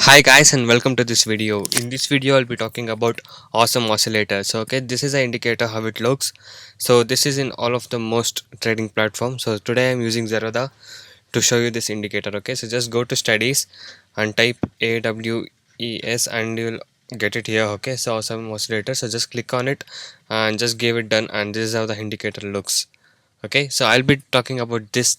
Hi guys and welcome to this video. In this video I'll be talking about awesome oscillator. So this is an indicator how it looks. So this is in all of the most trading platforms. So today I'm using Zerodha to show you this indicator. So just go to studies and type AWES and you'll get it here. So awesome oscillator. So just click on it and just give it done, and this is how the indicator looks. So I'll be talking about this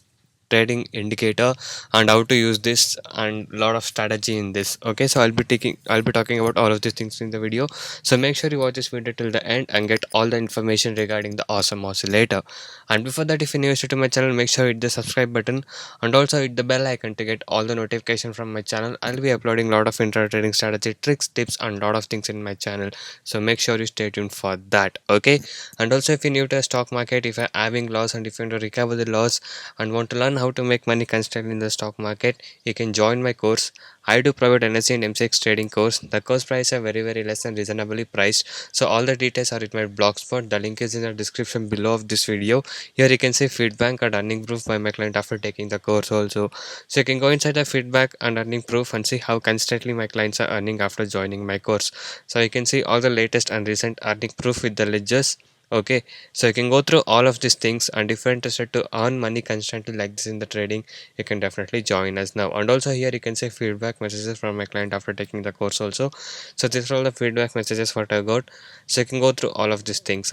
trading indicator and how to use this and lot of strategy in this. So I'll be talking about all of these things in the video, so make sure you watch this video till the end and get all the information regarding the awesome oscillator. And before that, if you're new to my channel, make sure you hit the subscribe button and also hit the bell icon to get all the notification from my channel. I'll be uploading a lot of intra trading strategy tricks, tips and lot of things in my channel, so make sure you stay tuned for that. And also, if you're new to the stock market, if you're having loss and if you want to recover the loss and want to learn how to make money constantly in the stock market, you can join my course. I do provide NSE and MCX trading course. The course price are very less and reasonably priced. So all the details are in my blogspot. The link is in the description below of this video. Here you can see feedback and earning proof by my client after taking the course also. So you can go inside the feedback and earning proof and see how constantly my clients are earning after joining my course. So you can see all the latest and recent earning proof with the ledgers. So you can go through all of these things, and if you're interested to earn money constantly like this in the trading, you can definitely join us now. And also here you can say feedback messages from my client after taking the course also. So these are all the feedback messages what I got, so you can go through all of these things.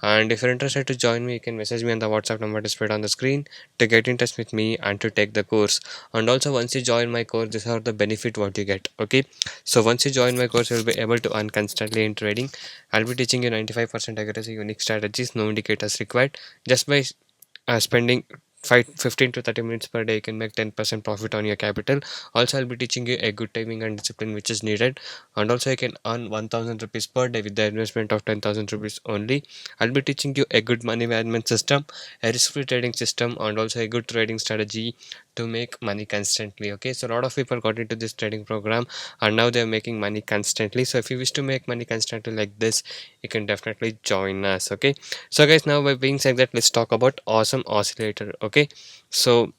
And if you're interested to join me, you can message me on the WhatsApp number displayed on the screen to get in touch with me and to take the course. And also, once you join my course, these are the benefit what you get. So once you join my course, you'll be able to earn constantly in trading. I'll be teaching you 95% accuracy, unique strategies, no indicators required. Just by spending 15 to 30 minutes per day, you can make 10% profit on your capital. Also, I'll be teaching you a good timing and discipline which is needed. And also, you can earn 1000 rupees per day with the investment of 10,000 rupees only. I'll be teaching you a good money management system, a risk-free trading system, and also a good trading strategy to make money constantly. So a lot of people got into this trading program and now they're making money constantly. So if you wish to make money constantly like this, you can definitely join us. So guys, now by being said that, let's talk about awesome oscillator. So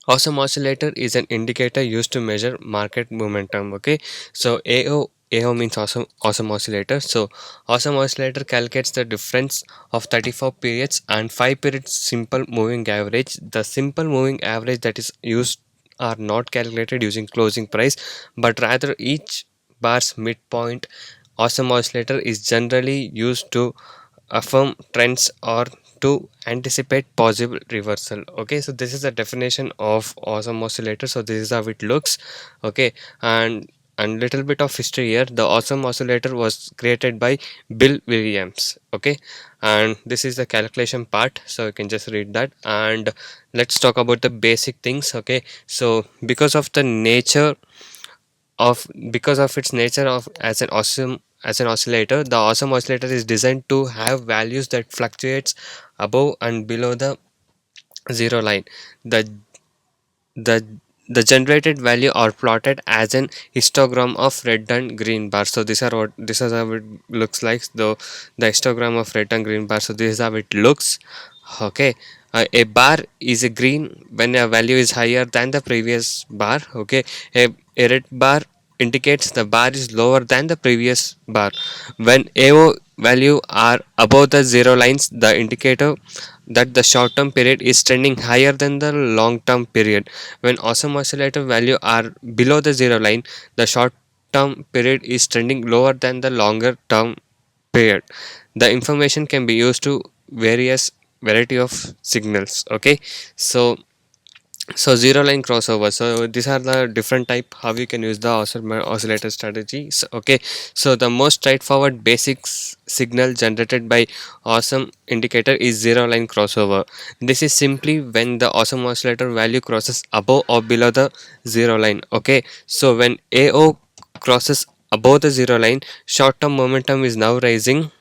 awesome oscillator is an indicator used to measure market momentum. So AO means awesome oscillator. So awesome oscillator calculates the difference of 34 periods and 5 periods simple moving average. The simple moving average that is used are not calculated using closing price, but rather each bar's midpoint. Awesome oscillator is generally used to affirm trends or to anticipate possible reversal. So this is the definition of awesome oscillator. So this is how it looks. okay and little bit of history here. The awesome oscillator was created by Bill Williams. And this is the calculation part, so you can just read that. And let's talk about the basic things. So because of its nature of as an oscillator, the awesome oscillator is designed to have values that fluctuates above and below the zero line. The the the generated value are plotted as an histogram of red and green bars. So this is how it looks like. The histogram of red and green bars, so this is how it looks. okay a bar is a green when a value is higher than the previous bar. A red bar indicates the bar is lower than the previous bar. When AO value are above the zero lines, the indicator that the short term period is trending higher than the long term period. When awesome oscillator value are below the zero line, the short term period is trending lower than the longer term period. The information can be used to various variety of signals. So zero line crossover. So these are the different type how you can use the oscillator strategies. So the most straightforward signal generated by awesome indicator is zero line crossover. This is simply when the awesome oscillator value crosses above or below the zero line. So when AO crosses above the zero line, short term momentum is now rising.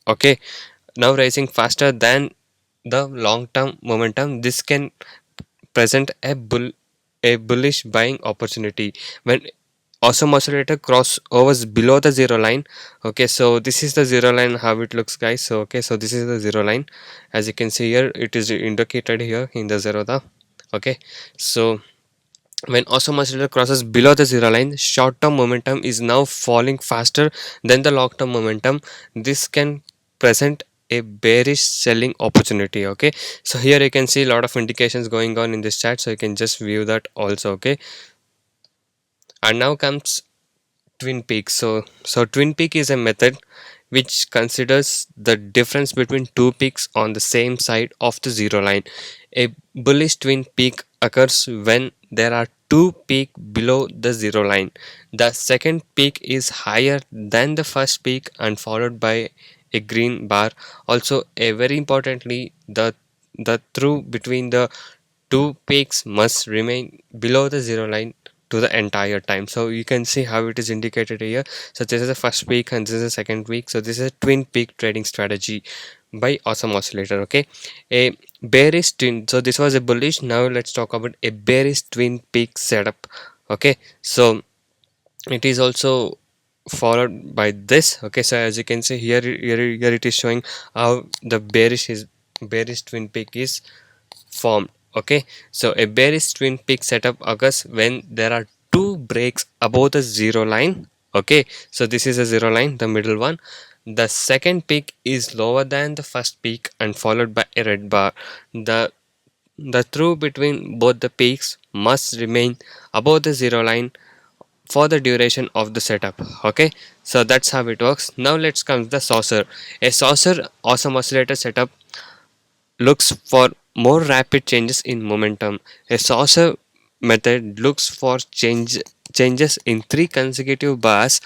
okay Now rising faster than the long term momentum. This can present a bullish buying opportunity. When awesome oscillator crossovers below the zero line. So this is the zero line how it looks, guys. So this is the zero line. As you can see here, it is indicated here in the zero. Okay so When awesome oscillator crosses below the zero line, short-term momentum is now falling faster than the long-term momentum. This can present a bearish selling opportunity. Okay, so here you can see a lot of indications going on in this chart, so you can just view that also. Okay, and now comes Twin Peaks. So Twin Peak is a method which considers the difference between two peaks on the same side of the zero line. A bullish twin peak occurs when there are two peaks below the zero line. The second peak is higher than the first peak and followed by a green bar. Also, a very importantly, the through between the two peaks must remain below the zero line to the entire time. So you can see how it is indicated here. So this is the first peak and this is the second peak. So this is a twin peak trading strategy by Awesome Oscillator. Okay, a bearish twin. So this was a bullish. Now let's talk about a bearish twin peak setup. Okay, so it is also followed by this. Okay, so as you can see here it is showing how the bearish twin peak is formed. Okay, so a bearish twin peak setup occurs when there are two breaks above the zero line. Okay, so this is a zero line, the middle one. The second peak is lower than the first peak and followed by a red bar. The through between both the peaks must remain above the zero line for the duration of the setup. Okay, so that's how it works. Now let's come to the saucer. A saucer awesome oscillator setup looks for more rapid changes in momentum. A saucer method looks for changes in three consecutive bars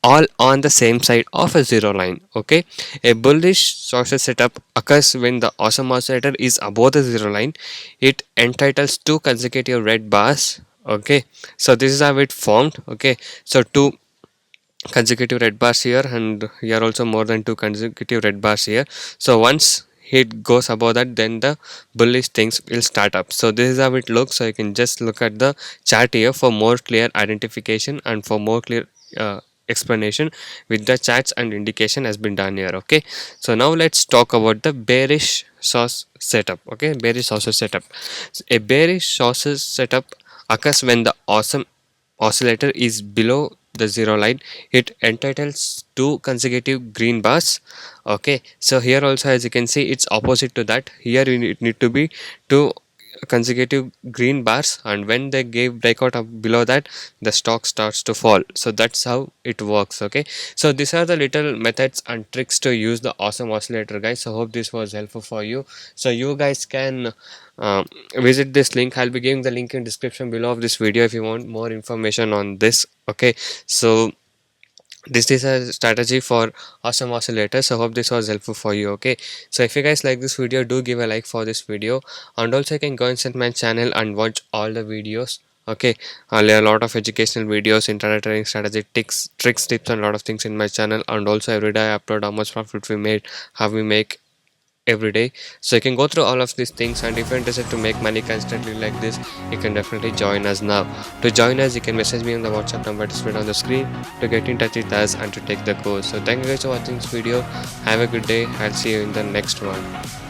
all on the same side of a zero line. Okay, a bullish saucer setup occurs when the awesome oscillator is above the zero line. It entitles two consecutive red bars. Okay, so this is how it formed. Okay, so two consecutive red bars here and here also more than two consecutive red bars here. So once it goes above that, then the bullish things will start up. So this is how it looks. So you can just look at the chart here for more clear identification and for more clear explanation with the charts and indication has been done here. Okay, so now let's talk about the bearish sauce setup. Okay, bearish saucer setup. A bearish saucer setup occurs when the awesome oscillator is below the zero line. It entitles two consecutive green bars. Okay, so here also as you can see it's opposite to that. Here it need to be two consecutive green bars, and when they give breakout up below that, the stock starts to fall. So that's how it works. Okay, so these are the little methods and tricks to use the awesome oscillator, guys. So hope this was helpful for you. So you guys can visit this link. I'll be giving the link in description below of this video if you want more information on this. Okay, so this is a strategy for awesome oscillators. So hope this was helpful for you. Okay, so if you guys like this video, do give a like for this video, and also you can go inside my channel and watch all the videos. Okay, I'll have a lot of educational videos, internet trading strategy, tricks, tips, and a lot of things in my channel. And also every day I upload how much profit we made, how we make every day. So you can go through all of these things, and if you're interested to make money constantly like this, you can definitely join us now. To join us, you can message me on the WhatsApp number displayed on the screen to get in touch with us and to take the course. So thank you guys for watching this video. Have a good day. I'll see you in the next one.